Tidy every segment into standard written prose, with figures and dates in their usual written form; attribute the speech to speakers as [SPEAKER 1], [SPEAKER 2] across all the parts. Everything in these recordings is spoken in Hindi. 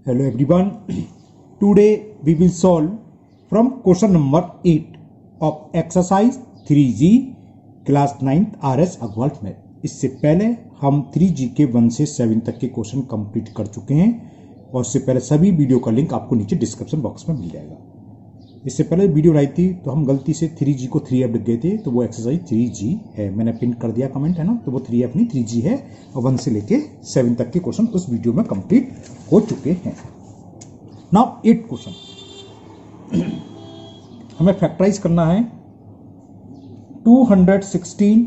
[SPEAKER 1] Hello everyone. Today we will solve from question number 8 of exercise 3G class 9th RS Agarwal math. इससे पहले हम 3G के 1 से 7 तक के क्वेश्चन कंप्लीट कर चुके हैं और इससे पहले सभी वीडियो का लिंक आपको नीचे डिस्क्रिप्शन बॉक्स में मिल जाएगा। इससे पहले वीडियो बनाई थी तो हम गलती से 3G को 3F लिख गए थे, तो वो एक्सरसाइज 3G है। मैंने पिन कर दिया कमेंट है ना, तो वो 3F नहीं 3G है और 1 से लेके 7 तक के क्वेश्चन उस वीडियो में कंप्लीट हो चुके हैं। नाउ 8 क्वेश्चन हमें फैक्टराइज करना है। 216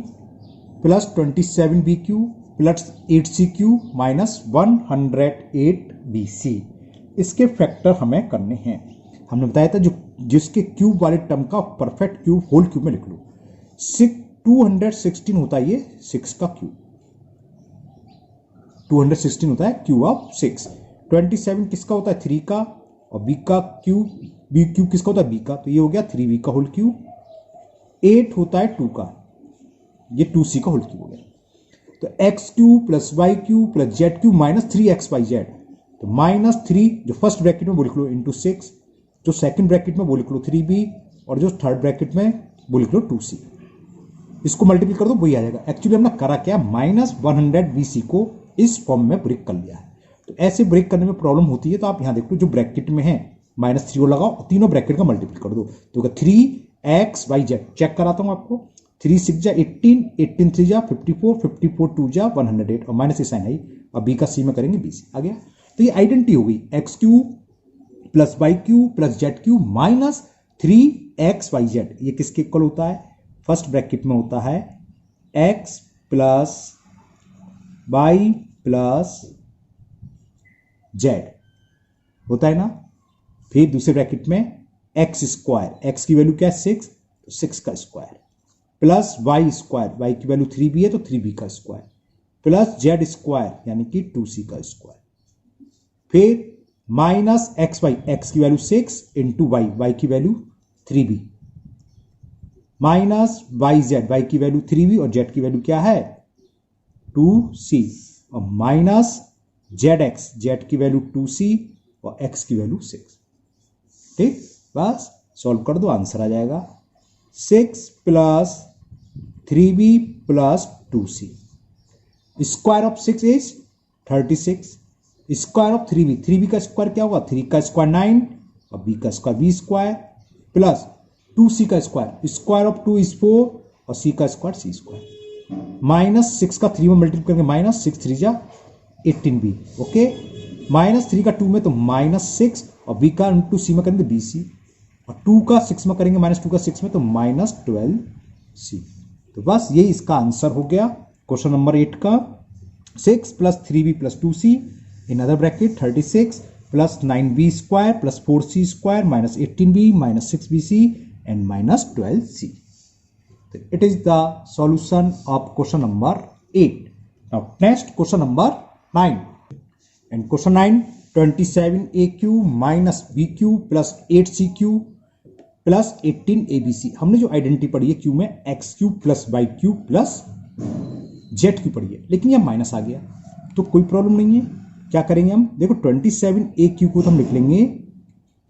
[SPEAKER 1] plus 27BQ plus 8CQ minus 108BC, इसके फैक्टर हमें करने हैं। हमने बताया था जिसके क्यूब वाले टर्म का परफेक्ट क्यूब होल क्यूब में लिख लो। 216 होता है ये 6 का क्यूब, 216 होता है क्यूब ऑफ 6। 27 किसका होता है 3 का, और b का क्यूब b क्यूब किसका होता है b का, तो ये हो गया 3b का होल क्यूब। 8 होता है 2 का, ये 2c का होल क्यूब हो गया। तो x cube plus y cube plus z cube minus 3xyz, तो माइनस 3 जो फर्स्ट ब्रैकेट में वो लिख लो इंटू 6, जो सेकंड ब्रैकेट में वो लिख लो 3b, और जो थर्ड ब्रैकेट में वो लिख लो 2c। इसको मल्टीप्लाई कर दो वही आ जाएगा। एक्चुअली हमने करा क्या, माइनस 100BC को इस फॉर्म में ब्रेक कर लिया है। तो ऐसे ब्रेक करने में प्रॉब्लम होती है, तो आप यहां देख लो जो ब्रैकेट में है माइनस 3 लगाओ और तीनों ब्रैकेट का मल्टीप्लाई कर दो, तो 3xyz। चेक कराता हूं आपको। 3 6 जा 18, 18 3 जा 54, 54 2 जा 108, और माइनस की साइन आई, और b का c में करेंगे bc आ गया। तो ये आइडेंटिटी हो गई, x cube plus Y cube plus Z cube minus 3xyz। ये किसके इक्वल होता है, फर्स्ट ब्रैकेट में होता है x plus y plus z होता है ना। फिर दूसरे ब्रैकेट में एक्स स्क्वायर, एक्स की वैल्यू क्या है 6, तो 6 का square, plus y square, y की वैल्यू 3b है तो 3b का स्क्वायर, प्लस जेड स्क्वायर यानी कि 2c का स्क्वायर। फिर माइनस एक्स वाई, एक्स की वैल्यू 6 इंटू वाई, वाई की value 3b, minus y z, y की वैल्यू 3b और जेड की वैल्यू क्या है 2c, और माइनस जेड एक्स, जेड की वैल्यू 2c और एक्स की वैल्यू 6। ठीक, बस सॉल्व कर दो, आंसर आ जाएगा 6 plus 3b plus 2c। Square of 6 is 36, square of 3b, 3b का स्क्वायर क्या होगा 3 का स्क्वायर 9 और b का square b square, plus 2c का स्क्वायर, स्क्वायर ऑफ 2 इज 4 और c का स्क्वायर c स्क्वायर, माइनस 6 का 3 में मल्टीप्लाई करेंगे माइनस 6 3 जा 18b, ओके। माइनस 3 का 2 में तो माइनस 6, और b का इंटू c में करेंगे bc, और 2 का 6 में करेंगे माइनस 2 का 6 में तो माइनस 12c। तो बस यही इसका आंसर हो गया क्वेश्चन नंबर 8 का। 6 plus 3b plus 2c in other bracket 36 plus 9b square plus 4c square minus 18b minus 6bc and minus 12c. It is the solution of question number 8. Now next question number 9. And question 9, 27aq minus bq plus 8cq plus 18abc। हमने जो आइडेंटिटी पढ़ी है क्यू में x cube plus Y cube plus Z cube पढ़ी है, लेकिन यह माइनस आ गया तो कोई प्रॉब्लम नहीं है। क्या करेंगे हम, देखो 27aq को तो हम लिख लेंगे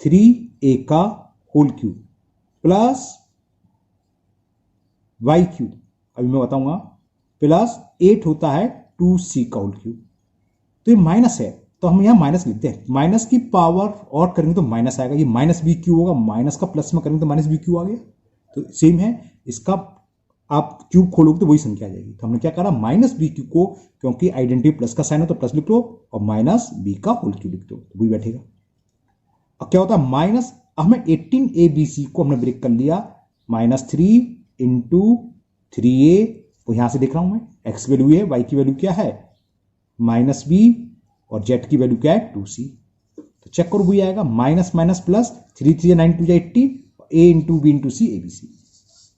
[SPEAKER 1] 3a का whole cube plus Y cube, अभी मैं बताऊंगा, प्लस 8 होता है 2c का होल क्यूब। तो ये माइनस है तो हम यहां माइनस लिखते हैं, माइनस की पावर और करेंगे तो माइनस आएगा, ये माइनस बी क्यू होगा, माइनस का प्लस में करेंगे तो माइनस बी क्यू आ गया। तो सेम है, इसका आप क्यूब खोलोगे तो वही संख्या आ जाएगी। तो हमने क्या करा, माइनस बी क्यू को, क्योंकि आइडेंटिटी प्लस का साइन है तो प्लस लिख लो, और माइनस बी का होल क्यूब लिख दो, तो वही बैठेगा। अब क्या होता है माइनस, हमें 18abc को हमने ब्रेक कर लिया, माइनस 3 इंटू 3a, वो यहां से देख रहा हूं मैं, एक्स की वैल्यू है, वाई की वैल्यू क्या है माइनस बी, और जेड की वैल्यू क्या है 2c। तो चेक करो वही आएगा, minus minus plus, 3 3 9 2 80, a into B into C abc।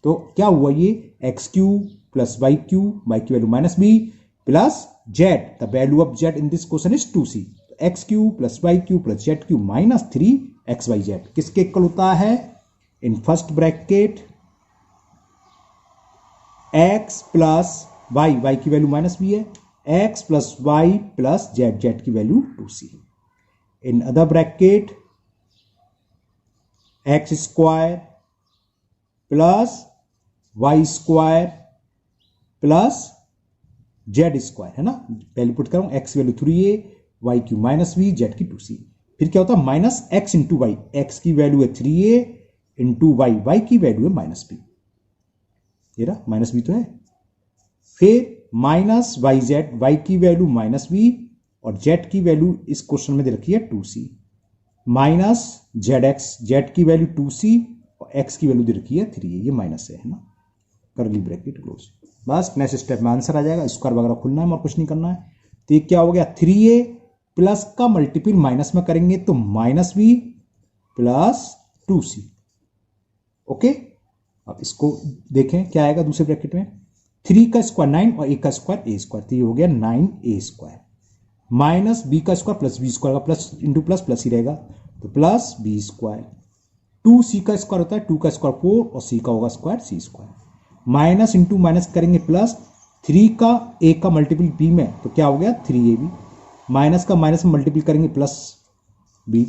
[SPEAKER 1] तो क्या हुआ, ये x cube plus Y cube, Y की value minus B plus Z, the value of Z in this question is 2c। तो X cube plus Y cube plus Z cube minus 3xyz किसके इक्वल होता है, in first bracket x plus y, y की वैल्यू माइनस बी है, x plus y plus z, z की value 2c। In other bracket x square plus y square plus z square, है ना, वैल्यू पुट करूं, एक्स वैल्यू 3a, वाई की -b, जेड की 2c। फिर क्या होता है minus x into y, x की वैल्यू है 3a इंटू वाई, वाई की वैल्यू है -b, ये रहा -b तो है। फिर माइनस वाई जेड, वाई की वैल्यू -b और जेड की वैल्यू इस क्वेश्चन में दे रखी है 2c, minus z x, z की वैल्यू 2c और एक्स की वैल्यू दे रखी है 3a, ये माइनस है ना, करली ब्रैकेट क्लोज। बस नेक्स्ट स्टेप में आंसर आ जाएगा, स्क्वायर वगैरह खुलना है और कुछ नहीं करना है। तो ये क्या हो गया 3a प्लस का मल्टीपल माइनस में करेंगे तो -b प्लस 2c। ओके, अब इसको देखें क्या आएगा दूसरे ब्रैकेट में, 3 का स्क्वायर 9 और a का स्क्वायर a स्क्वायर, तो ये हो गया 9a स्क्वायर माइनस b का स्क्वायर प्लस b स्क्वायर का प्लस इंटू प्लस प्लस ही रहेगा, तो प्लस b स्क्वायर, 2c का स्क्वायर होता है 2 का स्क्वायर 4 और c का होगा square c square, minus into minus करेंगे प्लस, 3 का a का मल्टीपल b में तो क्या हो गया 3ab, माइनस का माइनस में मल्टीपल करेंगे प्लस b,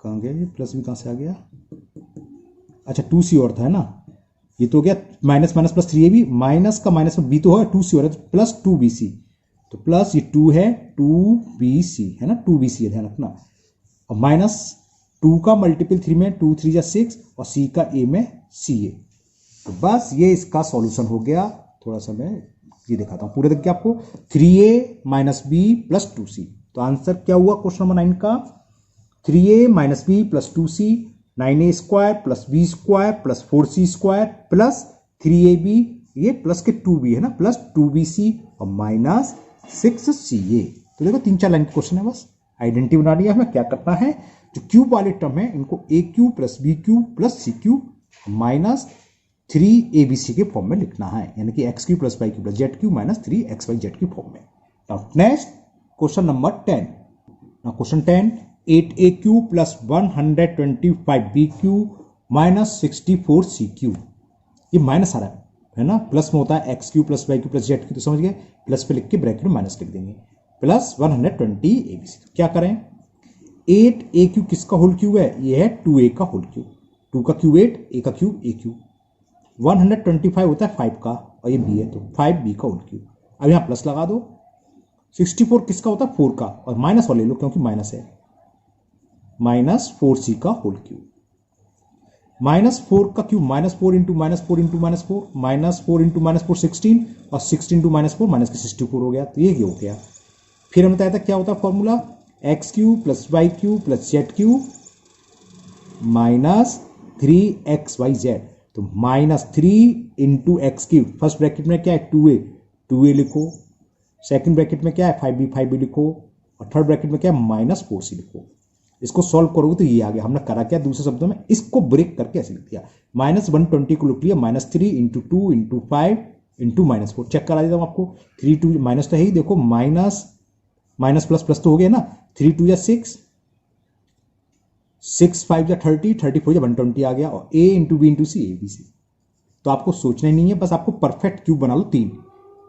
[SPEAKER 1] कहां गया ये प्लस b, कहां से आ गया, अच्छा 2c और था, है ना, ये तो हो गया minus minus plus 3ab, minus का माइनस में b तो है 2c हो रहा है प्लस 2bc, तो प्लस ये 2 है 2bc, है ना, 2bc है, ध्यान रखना, और माइनस 2 का मल्टीपल 3 में 2 3 जा 6 और c का a में ca। तो बस ये इसका सॉल्यूशन हो गया। थोड़ा सा मैं ये दिखाता हूं पूरे देखिए आपको, 3a minus b plus 2c, तो आंसर क्या हुआ क्वेश्चन नंबर 9 का, 3a minus b plus 2c, 9a square plus b square plus 4c square plus 3ab, ये प्लस के 2b है ना, प्लस 2bc और माइनस 6ca। तो देखो 3-4 लाइन क्वेश्चन है, बस आइडेंटिटी बना लिया। हमें क्या करना है, जो क्यूब वाले टर्म है इनको a cube plus b cube plus c cube minus 3abc के फॉर्म में लिखना है, यानी कि x cube plus Y cube plus Z cube minus 3xyz के फॉर्म में। Now next question number 10। Now question 10, 8a cube plus 125b cube minus 64c cube, ये माइनस आ रहा है ना, प्लस में होता है x cube plus Y cube plus Z cube, तो समझ गए, प्लस पे लिख के ब्रैकेट में माइनस लिख देंगे, प्लस 120abc। क्या करें, 8a क्यूब किसका होल क्यूब है, ये है 2a का होल क्यूब, 2 का क्यूब 8, a का क्यूब a क्यूब, 125 होता है 5 का और ये b है तो 5b का होल क्यूब। अब यहां प्लस लगा दो, 64 किसका होता है 4 का, और माइनस और ले लो क्योंकि माइनस है, माइनस 4c का होल क्यूब, माइनस 4 का cube minus 4 into minus 4 into minus 4, minus 4 into minus 4 16 और 16 इंटू माइनस 4 माइनस के 64 हो गया, तो ये हो गया। फिर हमने बताया था क्या होता है formula, x cube plus Y cube plus Z cube minus 3xyz, तो minus 3 into x cube, first bracket में क्या है 2a लिखो, सेकंड ब्रैकेट में क्या है 5b लिखो, और थर्ड ब्रैकेट में क्या है माइनस 4c लिखो। इसको सॉल्व करोगे तो ये आ गया। हमने करा क्या, दूसरे शब्दों में इसको ब्रेक करके ऐसे लिख दिया, माइनस 120 को लिख लिया minus 3 into 2 into 5 into minus 4। Check करा देता हूं आपको, 3 2 माइनस तो है ही, देखो माइनस माइनस प्लस प्लस तो हो गया ना, 3 2 या 6, 6 5 या 30, 34 या 120 आ गया, और a into B into C abc। तो आपको सोचना ही नहीं है, बस आपको परफेक्ट क्यूब बना लो 3,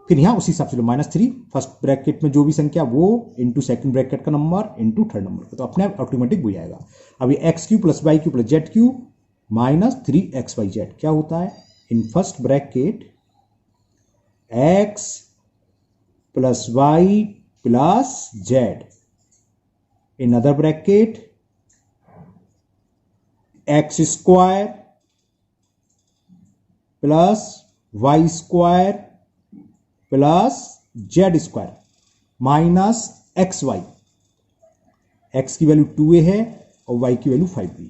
[SPEAKER 1] फिर यहां उसी हिसाब से लो माइनस 3 फर्स्ट ब्रैकेट में जो भी संख्या वो इंटू सेकंड ब्रैकेट का नंबर इंटू थर्ड नंबर का, तो अपने आप ऑटोमेटिक हो जाएगा। अब ये x cube plus Y cube plus Z cube minus 3xyz क्या होता है, in first bracket x plus y plus z, in other bracket x square plus y square plus z square minus x y, x की वैल्यू 2a है और वाई की वैल्यू 5b,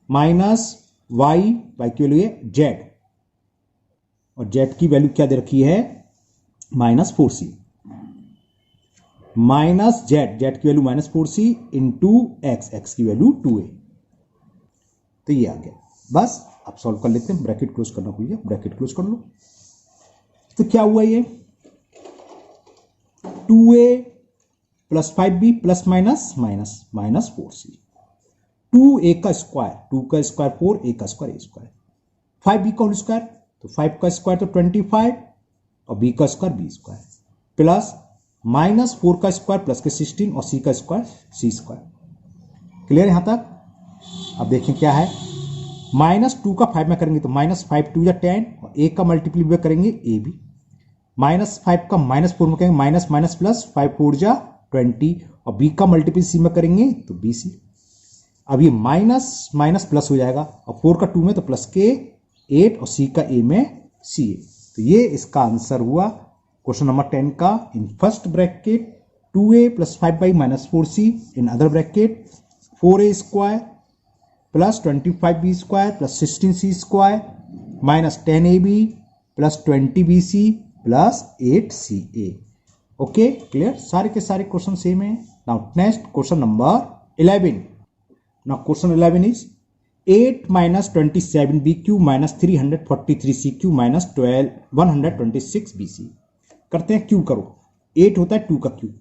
[SPEAKER 1] माइनस वाई की वैल्यू है जेड, और जेड की वैल्यू क्या दे रखी है माइनस 4c, माइनस जेड की value minus 4c into x की वैल्यू 2a। तो ये आ गया, बस आप सॉल्व कर लेते हैं, ब्रैकेट क्लोज करना भूलिए, ब्रैकेट क्लोज कर लो। तो क्या हुआ ये 2a plus 5b plus minus minus minus 4c, 2a का स्क्वायर 2 का स्क्वायर 4, a का स्क्वायर a स्क्वायर, 5b का होल स्क्वायर तो 5 का स्क्वायर तो 25 और b का स्क्वायर b स्क्वायर, प्लस -4 का स्क्वायर प्लस के 16 और c का स्क्वायर c स्क्वायर। क्लियर यहां तक? अब देखें क्या है, -2 का 5 में करेंगे तो -5 2 या 10 और a का मल्टीप्लाई करेंगे a भी, -5 का -4 में करेंगे माइनस माइनस प्लस 5 4 जा 20 और b का मल्टीप्लाई c में करेंगे तो bc। अब ये माइनस माइनस प्लस हो जाएगा और 4 का 2 में तो प्लस के 8 और c का a में ca। तो ये इसका आंसर हुआ क्वेश्चन नंबर 10 का। इन first bracket 2a plus 5y minus 4c, इन other bracket 4a square plus 25b square plus 16c square minus 10ab plus 20bc plus 8ca। Okay clear? सारे के सारे क्वेश्चन सेम है। Now next question number 11। Now question 11 is 8 minus 27b³ minus 343c³ minus 126bc। करते हैं क्यू करो। 8 होता है 2 का क्यूब,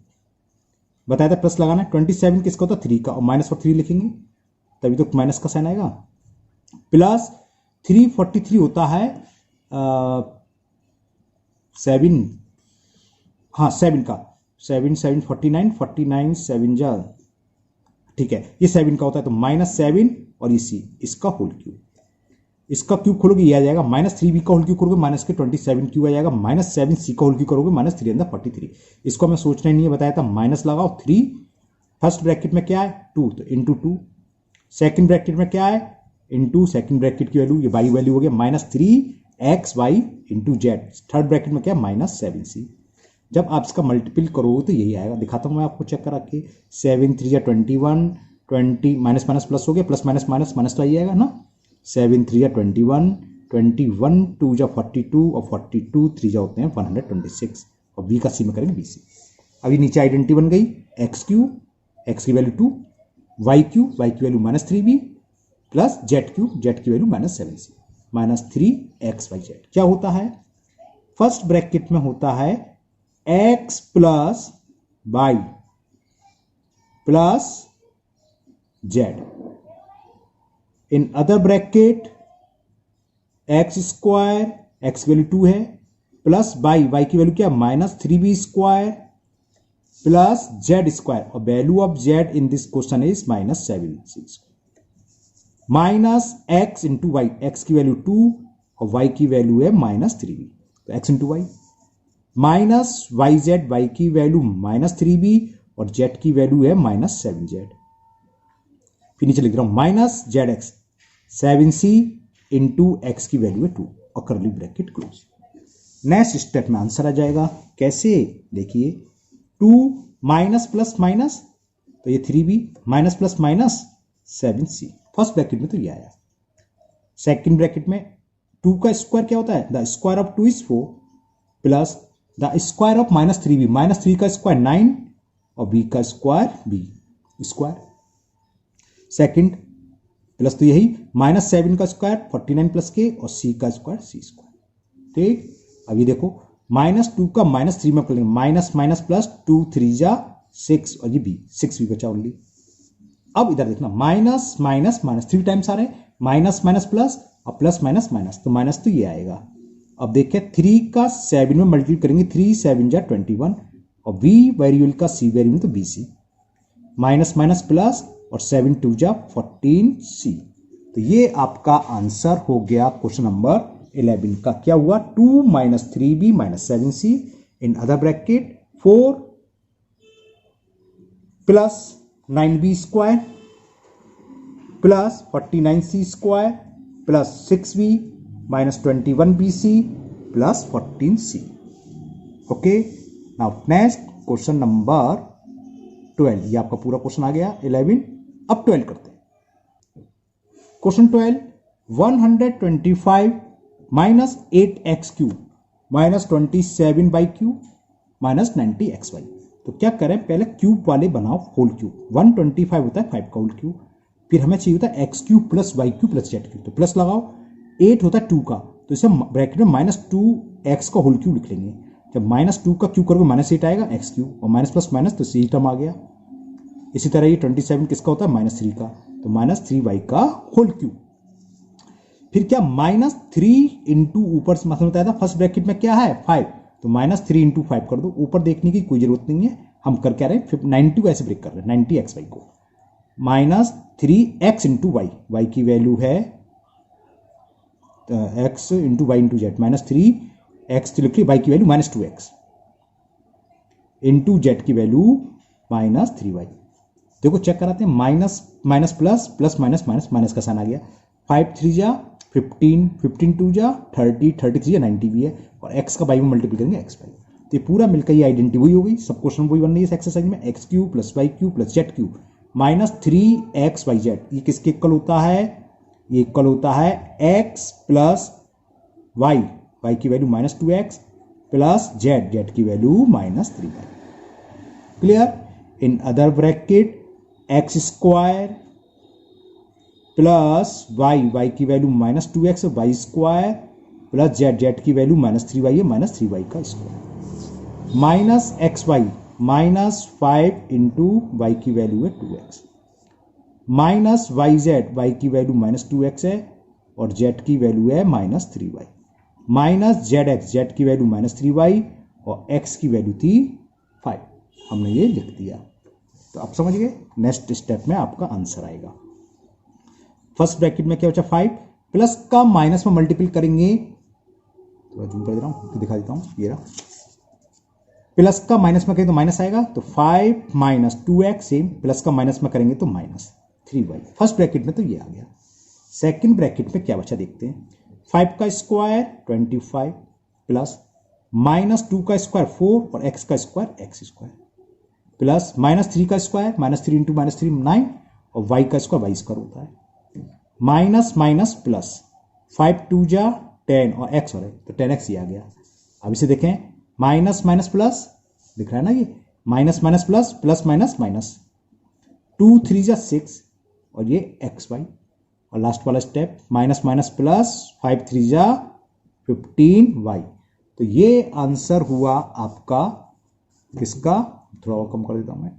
[SPEAKER 1] बताया था प्लस लगाना है। 27 किसका होता है 3 का, और माइनस पर 3 लिखेंगे तभी तो माइनस का साइन आएगा। प्लस 343 होता है 7, हाँ 7 का, 7 7 49 49 7 जा, ठीक है ये 7 का होता है तो -7 और ये c, इसका होल क्यूब। इसका क्यूब खोलोगे ये आ जाएगा -3b का होल क्यूब करोगे माइनस के 27 क्यूब आ जाएगा, -7c का होल क्यूब करोगे -3 अंदर 43। इसको हमें सोचना ही नहीं है, बताया था माइनस लगाओ 3, फर्स्ट ब्रैकेट में क्या है 2 तो इंटू 2, सेकंड ब्रैकेट में क्या है इंटू सेकंड ब्रैकेट की वैल्यू, ये y वैल्यू हो गया -3xy into z, third bracket में क्या -7c। जब आप इसका मल्टीपल करो तो यही आएगा, दिखाता हूं मैं आपको चेक करा के। 7 3 21, 20 माइनस माइनस प्लस हो गया, प्लस माइनस माइनस माइनस तो आइएगा ना। 7 3 21, 21 2 जा 42 और 42 3 जा होते हैं 126 और b का c में करेंगे bc। अभी नीचे आइडेंटिटी बन गई, x क्यूब, x की वैल्यू 2, y क्यूब, y की value -3b plus z cube, z की वैल्यू -7c, -3xyz। क्या होता है फर्स्ट ब्रैकेट में होता है x plus y plus z, in other bracket x square, x वैल्यू 2 है, प्लस y की वैल्यू क्या -3b square plus z square और value of z in this question is -7c minus x into y, x की वैल्यू 2 और y की वैल्यू है -3b तो x into y minus yz, y की वैल्यू -3b और z की वैल्यू है -7z। फिर नीचे लिख रहा हूं -zx 7c इंटू x की वैल्यू है 2 और करली ब्रैकेट क्लोज। नेक्स्ट स्टेप में आंसर आ जाएगा। कैसे? देखिए 2 माइनस प्लस माइनस तो ये 3b minus plus minus 7c, first bracket में तो ये आया। सेकंड ब्रैकेट में 2 का स्क्वायर क्या होता है, the square of 2 is 4 plus the square of -3b, -3 का स्क्वायर 9 और b का square b square. Second plus तो यही -7 का स्क्वायर 49 प्लस के और c का स्क्वायर c स्क्वायर। ठीक, अभी देखो -2 का -3 में कर लेंगे, माइनस माइनस प्लस 2 3 जा 6 और ये b 6b बचा ओनली। अब इधर देखना माइनस माइनस माइनस 3 टाइम्स आ रहे हैं, माइनस माइनस प्लस और प्लस माइनस माइनस, तो माइनस तो ये आएगा। अब देखिए 3 का 7 में मल्टीप्लाई करेंगे, 3 7 जा 21 और b वेरिएबल का c वेरिएबल तो bc, माइनस माइनस प्लस और 7 2 जा 14c। तो ये आपका आंसर हो गया क्वेश्चन नंबर 11 का। क्या हुआ 2 - 3b - 7c इन other bracket 4 plus 9b square plus 49c square plus 6b minus 21bc plus 14c। Okay, now next question number 12। ये आपका पूरा क्वेश्चन आ गया 11। अब 12 करते हैं। Question 12 125 minus 8x³ minus 27y³ minus 90xy। तो क्या करें, पहले क्यूब वाले बनाओ होल क्यूब। 125 होता है 5 का होल क्यूब, फिर हमें चाहिए होता है x³ plus y³ plus z³, तो प्लस लगाओ। 8 होता है 2 का, तो इसे ब्रैकेट में -2x का होल क्यूब लिख लेंगे। जब -2 का क्यूब करोगे -8 आएगा x³ और माइनस प्लस माइनस तो c टर्म आ गया। इसी तरह ये 27 किसका होता है -3 का, तो -3y का होल क्यूब। फिर क्या -3 इंटू ऊपर से मतलब बताया था फर्स्ट ब्रैकेट में क्या है 5, तो -3 इंटू 5 कर दो। ऊपर देखने की कोई जरूरत नहीं है, हम कर क्या रहे हैं 90 को ऐसे ब्रेक कर रहे हैं, 90 एक्स वाई को -3x इंटू वाई, वाई की वैल्यू है x into y into z, -3x तो लिख ली, वाई की वैल्यू -2x इंटू जेड की वैल्यू -3y। देखो चेक कराते हैं, minus minus plus plus minus minus minus का साइन आ गया, 5 3 जा 15, 15 2 जा 30, 33 जा 90 भी है, और x का बाई में मल्टीप्लाई करेंगे x बाई। तो ये पूरा मिलकर ये आइडेंटिटी वही हो गई, सब क्वेश्चन वही बन रही है इस एक्सरसाइज में, x cube plus y cube plus z cube -3xyz। ये किसके इक्वल होता है, ये इक्वल होता है x प्लस वाई, वाई की value -2x plus z, z की value -3y। Clear. In other bracket x square plus y, y की value -2x y square plus z, z की वैल्यू -3y है, -3y का स्क्वायर -xy -5 इंटू वाई की वैल्यू है 2x -yz, वाई की वैल्यू -2x है और जेड की वैल्यू है -3y -zx, जेड की वैल्यू -3y और x की वैल्यू थी 5। हमने ये लिख दिया। तो आप समझ गए, नेक्स्ट स्टेप में आपका आंसर आएगा। फर्स्ट ब्रैकेट में क्या बचा 5, प्लस का माइनस में मल्टीपल करेंगे, तो जूम कर दे रहा हूं, दिखा देता हूं, ये रहा, प्लस का माइनस में करेंगे तो माइनस आएगा, तो 5 -2x सेम, प्लस का माइनस में करेंगे तो -3y। फर्स्ट ब्रैकेट में तो ये आ गया। सेकंड ब्रैकेट में क्या बचा देखते हैं, 5 का स्क्वायर 25 प्लस -2 का स्क्वायर 4 और x का स्क्वायर x स्क्वायर प्लस -3 का स्क्वायर -3 इंटू -3 9 और y का स्क्वायर y स्क्वायर होता है, माइनस माइनस प्लस 5 2 जा 10 और x हो रहा है तो 10x ये आ गया। अब इसे देखें, माइनस माइनस प्लस दिख रहा है ना, ये minus minus plus plus minus minus, 2 3 जा 6 और ये एक्स वाई, और लास्ट वाला स्टेप माइनस माइनस प्लस 5 3 जा 15y। तो ये आंसर हुआ आपका किसका, थोड़ा और कम कर देता हूं मैं,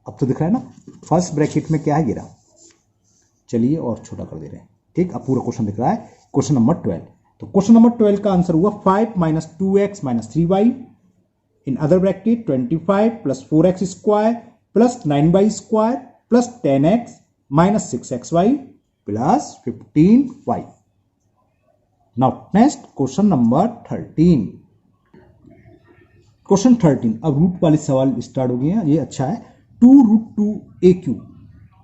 [SPEAKER 1] अब तो दिख रहा है ना। फर्स्ट ब्रैकेट में क्या है, ये रहा, चलिए और छोटा कर दे रहे हैं, ठीक। अब पूरा क्वेश्चन दिख रहा है, क्वेश्चन नंबर 12। तो क्वेश्चन नंबर 12 का आंसर हुआ 5 -2x -3y इन other bracket 25 plus 4x square plus 9y square plus 10x -6xy plus 15y। Now next question number 13। Question 13, अब रूट वाले सवाल स्टार्ट हो गए हैं, ये अच्छा है। 2√2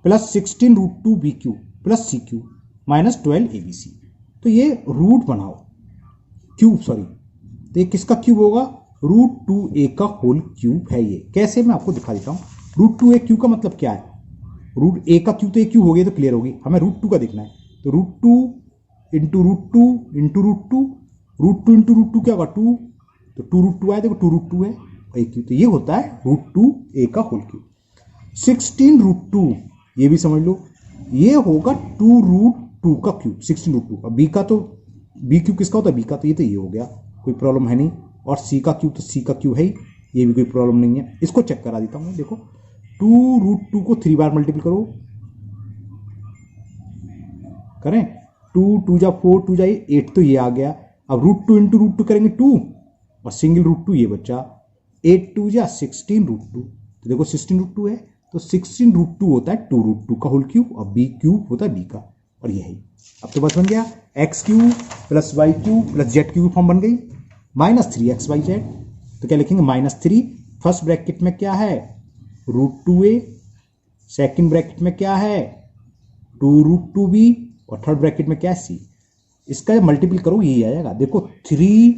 [SPEAKER 1] प्लस 16√2 प्लस CQ -12 ABC। तो ये रूट बनाओ, क्यूब सॉरी, तो ये किसका क्यूब होगा, √2a का होल क्यूब है। ये कैसे, मैं आपको दिखा देता हूं। √2a क्यूब का मतलब क्या है, रूट ए का क्यूब तो एक क्यूब हो गया तो क्लियर होगी, हमें √2 का देखना है। तो √2 इंटू √2 इंटू √2, √2 इंटू √2 क्या होगा 2, तो 2√2 आया, देखो 2√2 है और एक क्यूब, तो ये होता है √2a का होल क्यूब। 16√2 ये भी समझ लो, ये होगा 2√2 का क्यूब 16√2। अब बी का तो बी क्यूब किसका होता है, बी का, तो ये हो गया, कोई प्रॉब्लम है नहीं। और सी का क्यूब तो सी का क्यूब है ही, ये भी कोई प्रॉब्लम नहीं है। इसको चेक करा देता हूं, देखो 2√2 को 3 बार मल्टीपल करो, करें 2 2 जा 4 2 जा 8, तो ये आ गया। अब √2 इंटू √2 करेंगे 2 और सिंगल √2 ये बच्चा, 8 2 जा 16√2, तो देखो 16√2 है, तो 16√2 होता है 2√2 का होल क्यूब और बी क्यूब होता है बी का, और ये है। अब तो बस बन गया x cube plus Y cube plus Z cube form बन गई, -3xyz। तो क्या लिखेंगे -3, फर्स्ट ब्रैकेट में क्या है √2a, सेकंड ब्रैकेट में क्या है 2√2b और थर्ड ब्रैकेट में क्या है c। इसका मल्टीपल करो यही आएगा, देखो 3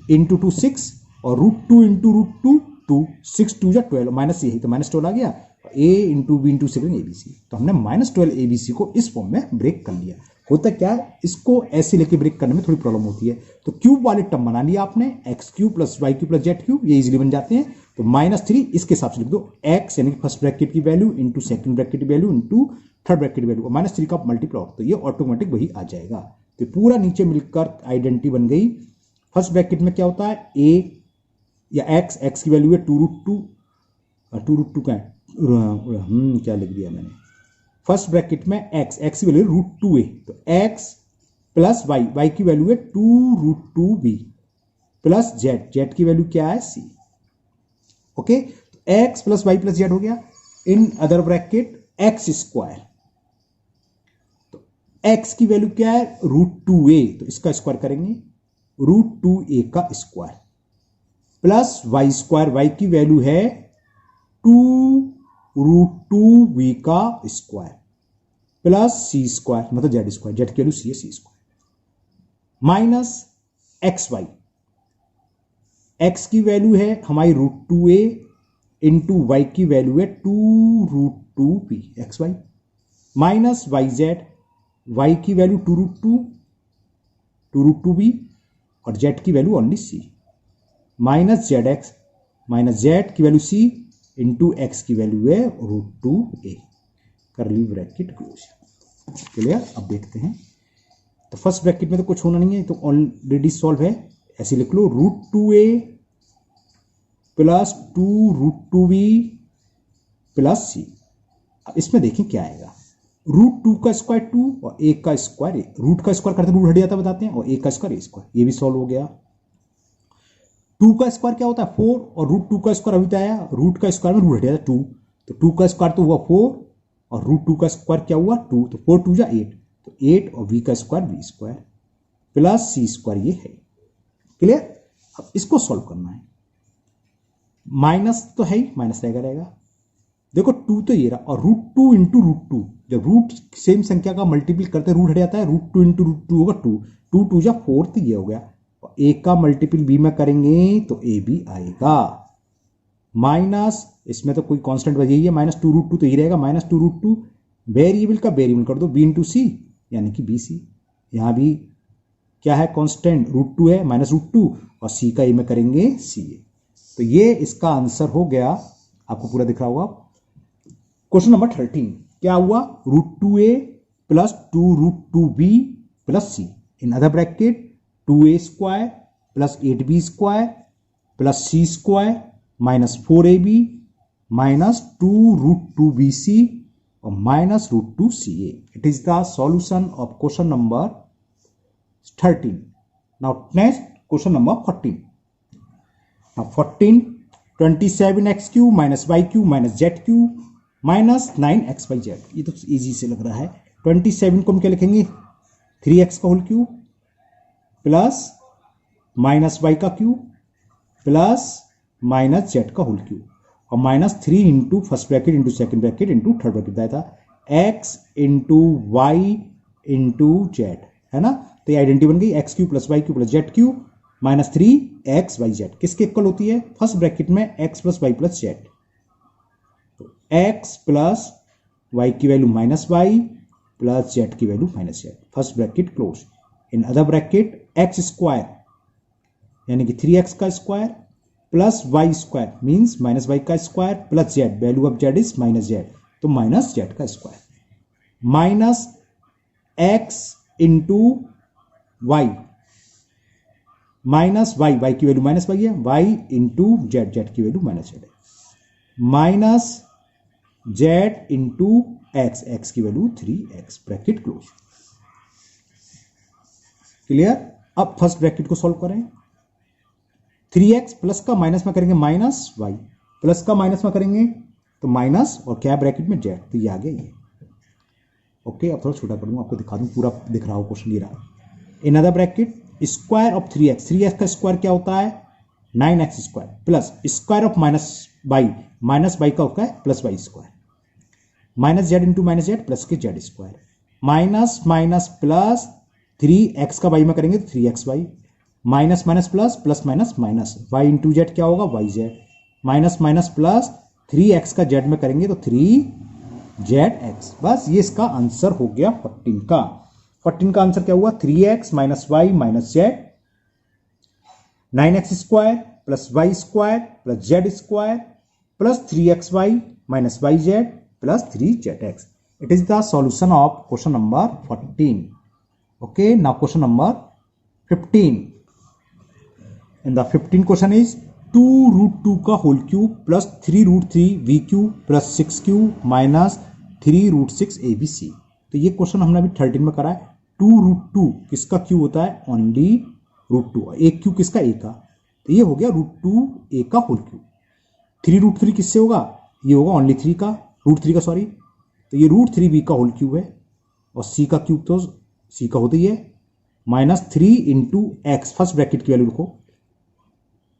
[SPEAKER 1] इंटू 2 6 और √2 इंटू √2 2, 6 2 जा 12 माइनस यही, तो -12 आ गया, a into B into second ABC। तो हमने -12 ABC को इस फॉर्म में ब्रेक कर लिया। होता क्या है, इसको ऐसे लेके ब्रेक करने में थोड़ी प्रॉब्लम होती है, तो क्यूब वाले टर्म बना लिया आपने, x cube plus Y cube plus Z cube, ये इजीली बन जाते हैं। तो -3 इसके हिसाब से लिख दो, एक्स यानी कि फर्स्ट ब्रैकेट की वैल्यू इंटू सेकंड ब्रैकेट की वैल्यू इंटू थर्ड ब्रैकेट की वैल्यू, और -3 का मल्टीप्लाई, तो ये ऑटोमेटिक वही आ जाएगा। तो पूरा नीचे मिलकर आइडेंटिटी बन गई। फर्स्ट ब्रैकेट में क्या होता है, ए या एक्स की वैल्यू है 2√2 का है, क्या लिख दिया मैंने, फर्स्ट ब्रैकेट में एक्स की वैल्यू √2a, तो x प्लस वाई की वैल्यू है 2√2b प्लस जेड, जेड की वैल्यू क्या है सी। Okay, x plus y plus Z हो गया। इन अदर ब्रैकेट एक्स स्क्वायर, तो एक्स की वैल्यू क्या है √2a, तो इसका स्क्वायर करेंगे √2a का square plus y square, y की वैल्यू है 2√2v का स्क्वायर प्लस सी स्क्वायर, मतलब जेड स्क्वायर, जेड की वैल्यू सी है, c square minus x y, x की वैल्यू है हमारी √2a इंटू वाई की वैल्यू है 2√2p x y minus y z, y की वैल्यू 2√2b और जेड की value only c minus z x, minus z की वैल्यू सी इंटू एक्स की वैल्यू है √2a, करली ब्रैकेट क्लोज। क्लियर। अब देखते हैं, तो फर्स्ट ब्रैकेट में तो कुछ होना नहीं है, तो ऑलरेडी सॉल्व है, ऐसे लिख लो √2a प्लस 2√2b प्लस सी। अब इसमें देखें क्या आएगा, √2 का स्क्वायर 2 और 1 का स्क्वायर 1, रूट का स्क्वायर करते रूट हट जाता बताते हैं, और 1 का स्क्वायर a स्क्वायर, ये भी सॉल्व हो गया। 2 का स्क्वायर क्या होता है 4, और √2 का स्क्वायर अभी तो आया, रूट का स्क्वायर में रूट हट जाता 2, तो 2 का स्क्वायर तो हुआ 4 और √2 का स्क्वायर क्या हुआ 2, तो 4 2 जा 8, तो 8 और v का square v square plus C square, ये है। क्लियर। अब इसको सॉल्व करना है, माइनस तो है ही, माइनस रहेगा, देखो 2 तो ये रहा, और √2 इंटू √2, जब रूट सेम संख्या का मल्टीपल करते रूट हट जाता है, √2 इंटू √2 होगा 2, 2 2 जा 4, तो ये हो गया, और a का मल्टीपल b में करेंगे तो a भी आएगा, माइनस इसमें तो कोई कांस्टेंट वजह ही है, माइनस 2√2 तो ये रहेगा, माइनस 2√2 वेरिएबल का वेरिएबल कर दो b इंटू सी, यानी कि bc, यहां भी क्या है कांस्टेंट √2 है, माइनस √2 और c का a में करेंगे ca, तो ये इसका आंसर हो गया। आपको पूरा दिख रहा होगा। क्वेश्चन नंबर 13 क्या हुआ, √2a plus 2√2b plus C, in other bracket 2a square plus 8b square plus C square minus 4ab minus 2√2bc और minus √2ca। It is the solution of question number 13। Now next question number 14। Now 14, 27x³ माइनस y³ माइनस z³ माइनस 9xyz, ये तो इजी से लग रहा है। 27 को हम क्या लिखेंगे 3x का whole cube plus minus y का क्यूब प्लस माइनस z का होल क्यूब और minus 3 into first bracket into second bracket into third bracket बताया था, x into y into z, है ना। तो ये आइडेंटिटी बन गई x³ plus y³ plus z³ minus 3xyz, किसके इक्वल होती है फर्स्ट ब्रैकेट में x plus y plus z, तो x प्लस वाई की value minus y plus z की value minus z, first bracket close. In other bracket x square यानी कि 3x का square plus y square means minus y का square plus z, value of z is minus z, तो माइनस जेड का square minus x into y minus y, y की वैल्यू माइनस वाई है, वाई इंटू जेड, जेड की वैल्यू माइनस जेड है, minus z into x, x की value 3x, bracket close. Clear. अब फर्स्ट ब्रैकेट को सॉल्व करें, 3x प्लस का माइनस में करेंगे माइनस वाई, प्लस का माइनस में करेंगे तो माइनस और क्या ब्रैकेट में जेड, तो ये आ गया ये। ओके, अब थोड़ा छोटा कर दूंगा आपको दिखा दूं, पूरा दिख रहा हो क्वेश्चन ये रहा। In other bracket square of 3x, 3x का स्क्वायर क्या होता है 9x square plus square of minus y का होता है plus y square minus z into minus z plus के z square minus minus plus 3x का वाई में करेंगे तो 3xy minus minus plus plus minus minus y into z क्या होगा y z minus minus plus 3x का जेड में करेंगे तो 3zx। बस ये इसका आंसर हो गया 14 का। 14 का आंसर क्या हुआ 3x minus y minus z, 9x square plus y square plus z square plus 3xy minus y z plus 3zx। It is the solution of question number 14। Okay, now question number 15। In the 15 question is 2√2 का whole cube plus 3√3v³ plus 6q minus 3√6 abc। तो ये क्वेश्चन हमने अभी 13 में करा है। 2√2 किसका क्यूब होता है ओनली √2, एक क्यूब किसका a का, तो ये हो गया √2a का होल क्यूब। 3√3 किससे होगा, ये होगा ओनली 3 का, √3 का सॉरी, तो ये √3b का होल क्यूब है, और c का क्यूब तो c का होता ही है, -3 इंटू एक्स, फर्स्ट ब्रैकेट की वैल्यू रखो,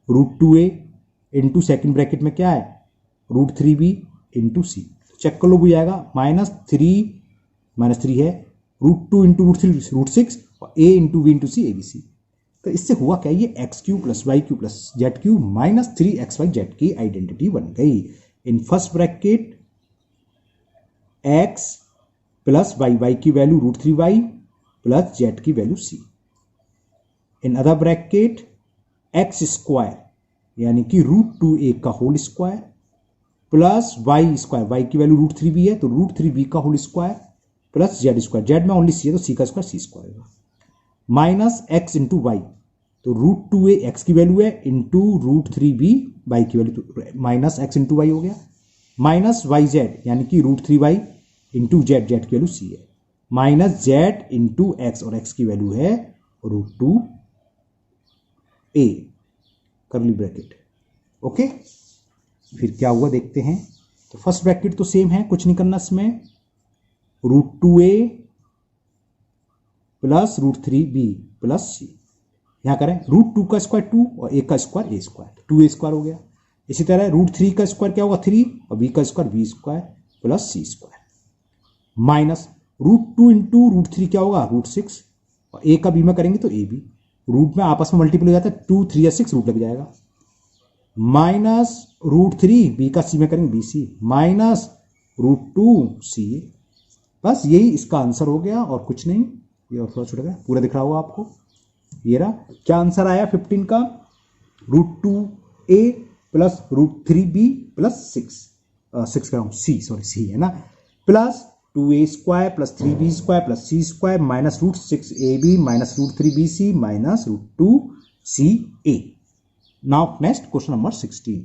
[SPEAKER 1] √2a इंटू सेकेंड ब्रैकेट में क्या है √3b इंटू c, चेक कर लो भी आएगा, -3 है, √2 इंटू √3 √6, और a into v into c abc। तो इससे हुआ क्या, ये x cube plus y cube plus z cube -3xyz की आइडेंटिटी बन गई। In first bracket x plus y की वैल्यू √3y प्लस जेड की value c। In other bracket x square यानी कि √2a का whole square plus y square, y की वैल्यू √3b है तो √3b का whole square plus z square, z में ओनली c है तो c का स्क्वायर c स्क्वायर होगा, माइनस एक्स इंटू वाई, तो √2a एक्स की वैल्यू है इंटू √3b वाई की वैल्यू, तो माइनस एक्स इंटू वाई हो गया, माइनस वाई जेड यानी कि √3y इंटू जेड, जेड की वैल्यू c है, माइनस जेड इंटू एक्स, और x की वैल्यू है √2a करली ब्रैकेट। ओके, फिर क्या हुआ देखते हैं। तो फर्स्ट ब्रैकेट तो सेम है, कुछ नहीं करना इसमें, √2a plus √3b plus c, यहां करें √2 का स्क्वायर 2 और a का square a square, 2a square हो गया। इसी तरह √3 का स्क्वायर क्या होगा 3 और b का square b square plus c square, minus √2 into √3 क्या होगा √6, और a का b में करेंगे तो a b, रूट में आपस में मल्टीपल हो जाता है, 2 3 या 6 रूट लग जाएगा, माइनस √3 b का c में करेंगे bc माइनस √2 ca, बस यही इसका आंसर हो गया और कुछ नहीं। ये और थोड़ा छोटा गया, पूरा दिख रहा होगा आपको, ये रहा क्या आंसर आया 15 का, √2a प्लस √3b प्लस 6 का c, सॉरी c है ना, plus 2a square plus 3b square plus c square minus √6ab minus √3bc minus √2ca। Now next question number 16।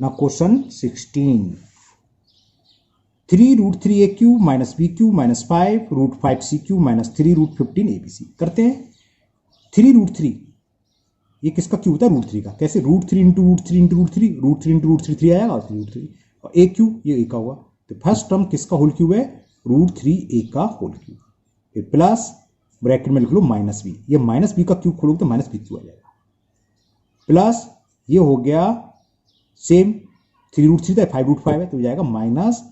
[SPEAKER 1] Now question 16, 3√3a³ minus b³ minus 5√5c³ minus 3√15abc। करते हैं 3√3, ये किसका क्यूब होता है √3 का, कैसे √3 इंटू √3 इंटू √3, √3 इंटू √3 3 आएगा और 3√3, और a³ ये a का हुआ, तो फर्स्ट टर्म किसका होल क्यूब है √3a का होल क्यूब, फिर प्लस ब्रैकेट में लिख लो माइनस b, ये माइनस b का क्यूब खोलोगे तो माइनस b³ आ जाएगा, प्लस ये हो गया सेम 3√3 था 5√5 है तो हो जाएगा माइनस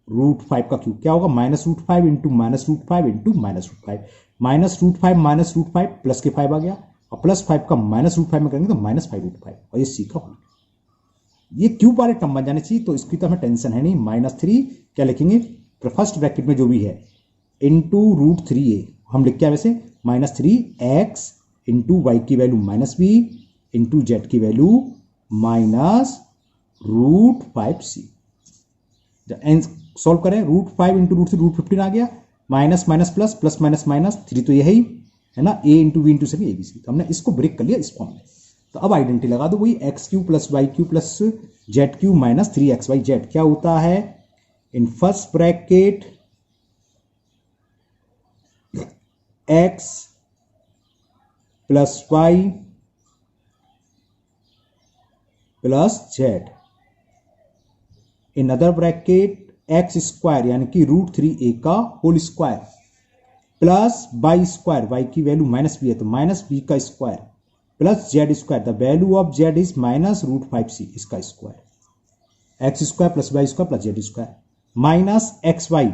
[SPEAKER 1] √5 का क्यूब, क्या होगा -√5 इंटू -√5 इंटू -√5, -√5 प्लस के 5 आ गया, और प्लस 5 का -√5 में करेंगे तो -5√5, और ये c का होल, ये क्यूब वाले टर्म बन जाने चाहिए, तो इसकी तो हमें टेंशन है नहीं। -3 क्या लिखेंगे फर्स्ट ब्रैकेट में जो भी है इंटू √3a, हम लिख के वैसे -3x इंटू वाई की वैल्यू -b इंटू जेड की वैल्यू -√5c। सॉल्व करें, √5 इंटू √3 √15 आ गया, minus minus plus plus minus minus 3 तो यही है ना, a इंटू वी इंटू से भी abc, तो हमने इसको ब्रेक कर लिया इस फॉर्म में। तो अब आइडेंटिटी लगा दो, वही x³ plus y³ plus z³ minus 3xyz क्या होता है, in first bracket x plus y plus z, in other bracket x square यानी कि √3a का whole square plus y square, y की वैल्यू -b है तो -b का square plus z square, the value of z is -√5c, इसका square, x square plus y square plus z square minus x y,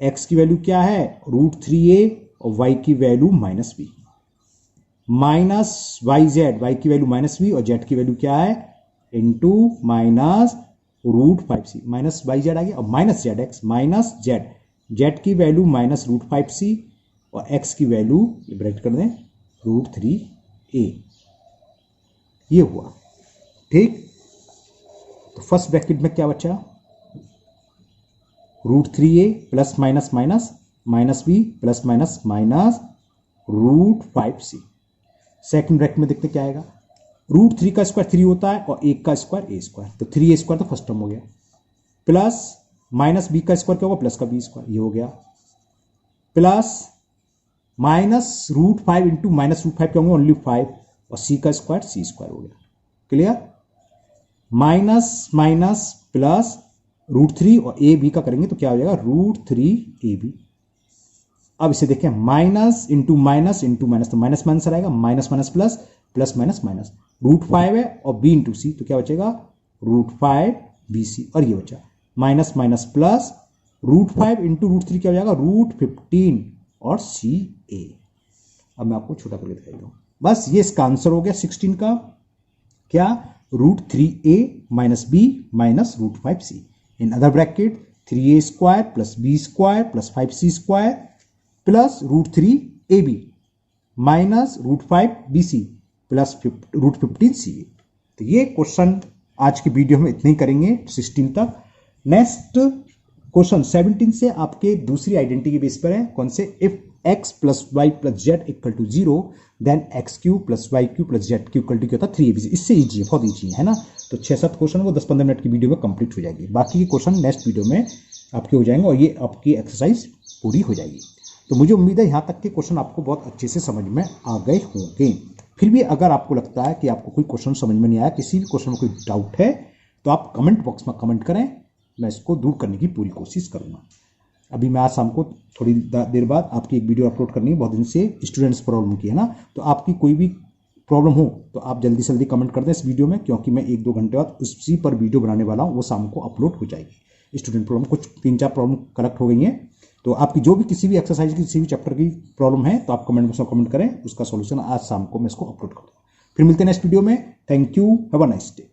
[SPEAKER 1] x की वैल्यू क्या है √3a और वाई की value -b, minus y z, y की वैल्यू -b और जेड की वैल्यू क्या है into -√5c, minus y z आ गया, और minus z x minus z, z की वैल्यू -√5c और एक्स की वैल्यू ब्रैकेट कर दें √3a, ये हुआ ठीक। तो फर्स्ट ब्रैकेट में क्या बचा √3a plus minus minus minus b plus minus minus √5c, second bracket में देखते क्या आएगा, √3 का स्क्वायर 3 होता है और 1 का स्क्वायर a स्क्वायर, तो 3a स्क्वायर तो फर्स्ट टर्म हो गया, प्लस माइनस b का स्क्वायर क्या होगा प्लस का b स्क्वायर, ये हो गया, प्लस -√5 इंटू -√5 क्या होंगे ओनली 5, और c का स्क्वायर c स्क्वायर हो गया। क्लियर? माइनस माइनस प्लस √3 और ए बी का करेंगे तो क्या हो जाएगा √3ab। अब इसे देखें माइनस इंटू माइनस तो माइनस माइनस रहेगा, minus minus plus plus minus minus, √5 है और b इंटू सी तो क्या बचेगा √5bc और ये बचा माइनस माइनस प्लस √5 इंटू √3 क्या हो जाएगा √15 और ca। अब मैं आपको छोटा करके दिखाई दूँ। बस ये इसका आंसर हो गया 16 का, क्या √3a minus b minus √5c इन other bracket 3a square plus b square plus 5c square plus √3ab minus √5bc plus √15ca। तो ये क्वेश्चन आज की वीडियो में इतने ही करेंगे 16 तक। नेक्स्ट क्वेश्चन 17 से आपके दूसरी आइडेंटिटी के बेस पर है। कौन से? If x plus y plus z equal to 0 then x³ plus y plus z equal to क्या होता है 3abc। इससे ईजी है, बहुत ईजी है ना। तो 6-7 क्वेश्चन वो 10-15 मिनट की वीडियो में कंप्लीट हो जाएगी। बाकी के क्वेश्चन नेक्स्ट वीडियो में आपके हो जाएंगे और ये आपकी एक्सरसाइज पूरी हो जाएगी। तो मुझे उम्मीद है यहाँ तक के क्वेश्चन आपको बहुत अच्छे से समझ में आ गए होंगे। फिर भी अगर आपको लगता है कि आपको कोई क्वेश्चन समझ में नहीं आया, किसी भी क्वेश्चन में कोई डाउट है, तो आप कमेंट बॉक्स में कमेंट करें, मैं इसको दूर करने की पूरी कोशिश करूँगा। अभी मैं आज शाम को थोड़ी देर बाद आपकी एक वीडियो अपलोड करनी है, बहुत दिन से स्टूडेंट्स प्रॉब्लम की है ना। तो आपकी कोई भी प्रॉब्लम हो तो आप जल्दी से जल्दी कमेंट कर दें इस वीडियो में, क्योंकि मैं 1-2 घंटे बाद उसी पर वीडियो बनाने वाला हूँ, वो शाम को अपलोड हो जाएगी। स्टूडेंट प्रॉब्लम कुछ 3-4 प्रॉब्लम कलेक्ट हो गई हैं, तो आपकी जो भी किसी भी एक्सरसाइज की किसी भी चैप्टर की प्रॉब्लम है तो आप कमेंट बॉक्स में कमेंट करें, उसका सॉल्यूशन आज शाम को मैं इसको अपलोड कर दूँ। फिर मिलते हैं नेक्स्ट वीडियो में। Thank you, have a nice day.